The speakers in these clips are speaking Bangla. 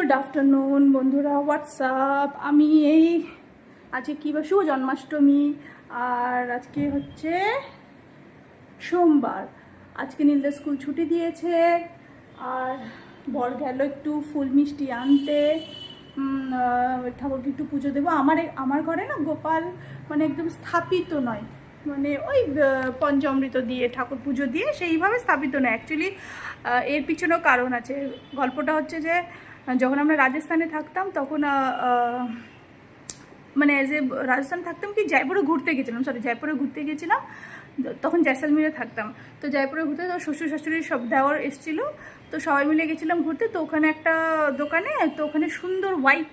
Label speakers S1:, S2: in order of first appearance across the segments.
S1: গুড আফটারনুন বন্ধুরা, হোয়াটসঅ্যাপ। আমি এই আজকে কী বা শুভ জন্মাষ্টমী, আর আজকে হচ্ছে সোমবার। আজকে নীলদের স্কুল ছুটি দিয়েছে, আর বর গেল একটু ফুল মিষ্টি আনতে। ঠাকুরকে একটু পুজো দেবো। আমার ঘরে না গোপাল মানে একদম স্থাপিত নয়, মানে ওই পঞ্চামৃত দিয়ে ঠাকুর পুজো দিয়ে সেইভাবে স্থাপিত নয়। অ্যাকচুয়ালি এর পিছনেও কারণ আছে। গল্পটা হচ্ছে যে যখন আমরা রাজস্থানে থাকতাম তখন মানে যে রাজস্থানে থাকতাম কি জয়পুরে ঘুরতে গেছিলাম, তখন জয়সলমীরে থাকতাম। তো জয়পুরে ঘুরতে তো শ্বশুর শাশুড়ির সব দেওয়ার এসেছিলো, তো সবাই মিলে গেছিলাম ঘুরতে। তো ওখানে একটা দোকানে, তো ওখানে সুন্দর হোয়াইট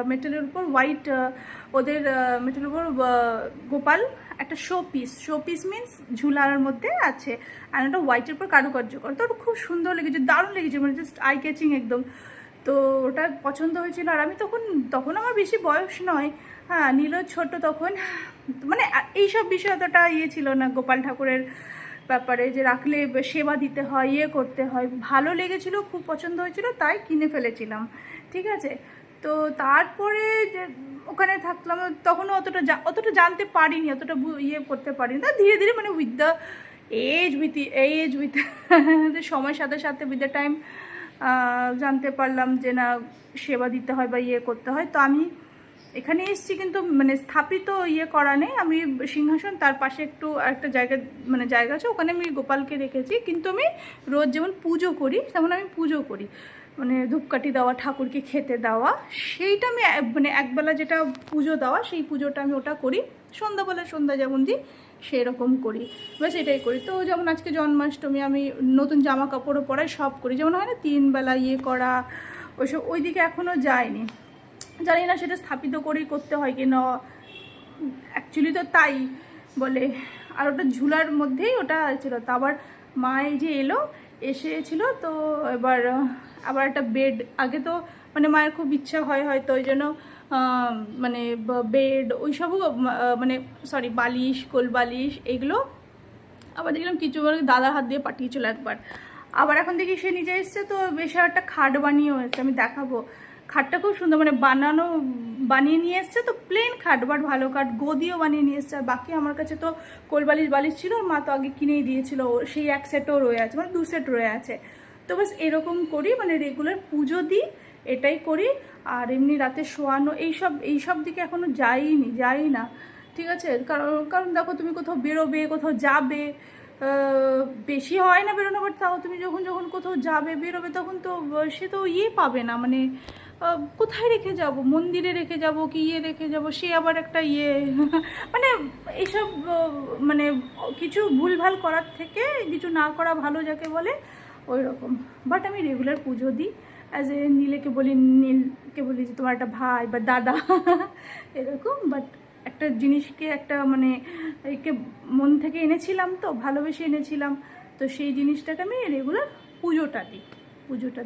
S1: মেটালের উপর ওদের মেটালের উপর গোপাল একটা শো পিস মিনস ঝুলার মধ্যে আছে, আর একটা হোয়াইটের উপর কারুকার্য করে। তো ওটা খুব সুন্দর লেগেছে, দারুণ লেগেছে, মানে জাস্ট আই ক্যাচিং একদম। তো ওটা পছন্দ হয়েছিল। আর আমি তখন আমার বেশি বয়স নয়, হ্যাঁ, নীলও ছোট তখন, মানে এইসব বিষয় অতটা ছিল না গোপাল ঠাকুরের ব্যাপারে, যে রাখলে সেবা দিতে হয়, করতে হয়। ভালো লেগেছিল, খুব পছন্দ হয়েছিল, তাই কিনে ফেলেছিলাম, ঠিক আছে। তো তারপরে যে ওখানে থাকলাম তখনও অতটা জানতে পারিনি, অতটা করতে পারিনি। তা ধীরে ধীরে মানে উইথ দ্য এজ উইথ সময়ের সাথে সাথে উইথ দ্য টাইম জানতে পারলাম যে না, সেবা দিতে হয় বা করতে হয়। তো আমি এখানে এসেছি, কিন্তু মানে স্থাপিত করা নেই। আমি সিংহাসন, তার পাশে একটা জায়গা আছে, ওখানে আমি গোপালকে রেখেছি। কিন্তু আমি রোজ যেমন পুজো করি তেমন আমি পুজো করি, মানে ধূপকাঠি দেওয়া, ঠাকুরকে খেতে দেওয়া, সেইটা আমি মানে একবেলা যেটা পুজো দেওয়া, সেই পুজোটা আমি ওটা করি। সন্ধ্যা যেমন দিই সেরকম করি, ব্যাস এটাই করি। তো যেমন আজকে জন্মাষ্টমী, আমি নতুন জামা কাপড়ও পরাই, সব করি। যেমন হয় না 3 বেলা করা, ওইসব ওইদিকে এখনও যায়নি। জানি না সেটা স্থাপিত করেই করতে হয় কি না, অ্যাকচুয়ালি তো তাই বলে। আর ওটা ঝুলার মধ্যেই ওটা ছিল। তো আবার মা যে এসেছিল, তো এবার আবার একটা বেড, আগে তো মানে মায়ের খুব ইচ্ছা হয় হয়তো, ওই জন্য মানে বেড ওইসবও মানে বালিশ, কোল বালিশ, এগুলো আবার দেখলাম কিছু দাদার হাত দিয়ে পাঠিয়েছিল একবার। আবার এখন দেখি সে নিজে এসছে, তো বেশ একটা খাট বানিয়ে হয়েছে, আমি দেখাবো। খাটটা খুব সুন্দর, মানে বানিয়ে নিয়ে এসছে। তো প্লেন খাট, বাট ভালো খাট, গদিও বানিয়ে নিয়ে এসছে। আর বাকি আমার কাছে তো বালিশ ছিল, মা তো আগে কিনেই দিয়েছিল, সেই এক সেটও রয়ে আছে, মানে 2 সেট রয়ে আছে। তো বাস এরকম করি, মানে রেগুলার পুজো দিই, এটাই করি। আর এমনি রাতে শোয়ানো এইসব দিকে এখনও যাই না, ঠিক আছে। কারণ দেখো, তুমি কোথাও বেরোবে, কোথাও যাবে, বেশি হয় না বেরোনো, বাট তাও তুমি যখন কোথাও বেরোবে, তখন তো সে তো পাবে না, মানে কোথায় রেখে যাব, মন্দিরে রেখে যাব কি রেখে যাব, সে আবার একটা মানে এইসব মানে কিছু ভুলভাল করার থেকে কিছু না করা ভালো, যাকে বলে ওই রকম। বাট আমি রেগুলার পুজো দিই, অ্যাজ এ নীলকে বলি যে তোমার একটা ভাই বা দাদা এরকম। বাট একটা জিনিসকে মানে একে মন থেকে এনেছিলাম, তো ভালোবেসে এনেছিলাম, তো সেই জিনিসটাকে আমি রেগুলার পুজোটা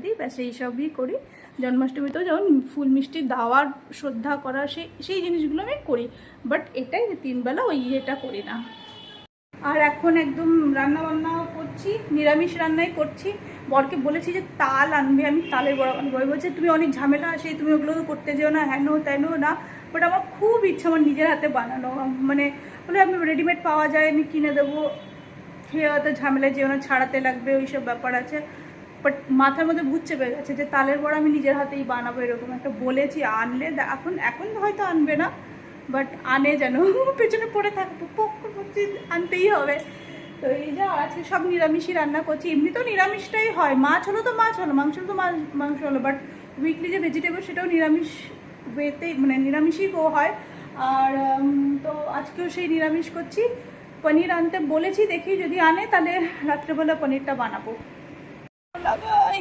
S1: দিই, ব্যাস এইসবই করি। জন্মাষ্টমীতেও যেমন ফুল মিষ্টি দেওয়ার, শ্রদ্ধা করা, সেই জিনিসগুলো আমি করি। বাট এটাই 3 বেলা এটা করি না। আর এখন একদম রান্নাবান্নাও করছি, নিরামিষ রান্নাই করছি। বরকে বলেছি যে তাল আনবে, আমি তালের বড়া বানাবো। বলছে তুমি অনেক ঝামেলা আছে, তুমি ওগুলো তো করতে যেও না, হেন তেন না। বাট আমার খুব ইচ্ছা আমার নিজের হাতে বানানো, মানে বলে আমি রেডিমেড পাওয়া যায়, আমি কিনে দেবো, খেয়ে হয়তো ঝামেলায় যেও না, ছাড়াতে লাগবে, ওইসব ব্যাপার আছে। বাট মাথার মধ্যে ভূত চেপে গেছে যে তালের বড়া আমি নিজের হাতেই বানাবো, এরকম একটা বলেছি। আনলে এখন হয়তো আনবে না, বাট আনে যেন, পেছনে পড়ে থাকবো, আনতেই হবে। তো এই যা আজকে সব নিরামিষই রান্না করছি। এমনি তো নিরামিষটাই হয়, মাছ হলো তো মাছ হলো, মাংস হলো তো মাংস হলো। বাট উইকলি যে ভেজিটেবল, সেটাও নিরামিষ ওয়েতেই, মানে নিরামিষই হয়। আর তো আজকেও সেই নিরামিষ করছি। পনির আনতে বলেছি, দেখি যদি আনে তাহলে রাত্রেবেলা পনিরটা বানাবো। লাগাই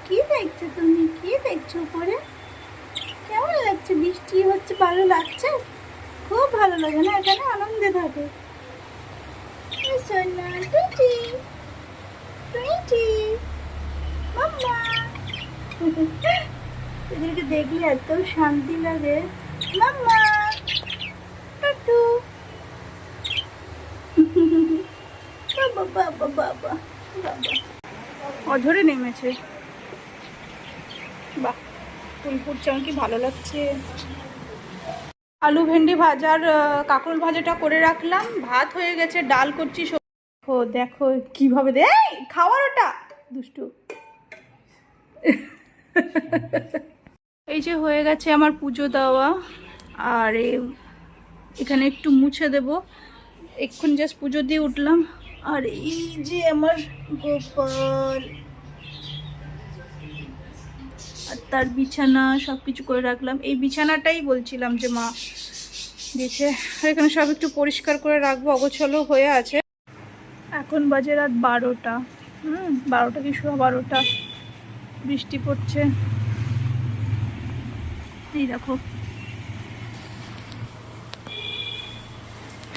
S1: কি দেখছো তুমি, কি দেখছো উপরে? কেমন লাগছে? বৃষ্টি হচ্ছে, ভালো লাগছে? খুব ভালো লাগে না? এখানে আনন্দে থাকে। সোনা টুইটি টুইটি মাম্মা, এদেরকে দেখলে এত শান্তি লাগে। মাম্মা টুটু অঝরে নেমেছে। বাহ, ফুল ফুটছে, আমার কি ভালো লাগছে। আলু ভেন্ডি ভাজার কাঁকরোল ভাজাটা করে রাখলাম, ভাত হয়ে গেছে, ডাল করছি। দেখো দেখো কীভাবে দে, খাওয়ার ওটা দুষ্টু। এই যে হয়ে গেছে আমার পুজো দেওয়া, আর এখানে একটু মুছে দেব। এক্ষুনি জাস্ট পুজো দিয়ে উঠলাম। আর এই যে আমার গোপাল, আর তার বিছানা সব কিছু করে রাখলাম। এই বিছানাটাই বলছিলাম যে মা দিয়েছে, আর এখানে সব একটু পরিষ্কার করে রাখবো, অগোছালো হয়ে আছে। এখন বাজে রাত 12টা, 12টা কি 12:15, বৃষ্টি পড়ছে। এই দেখো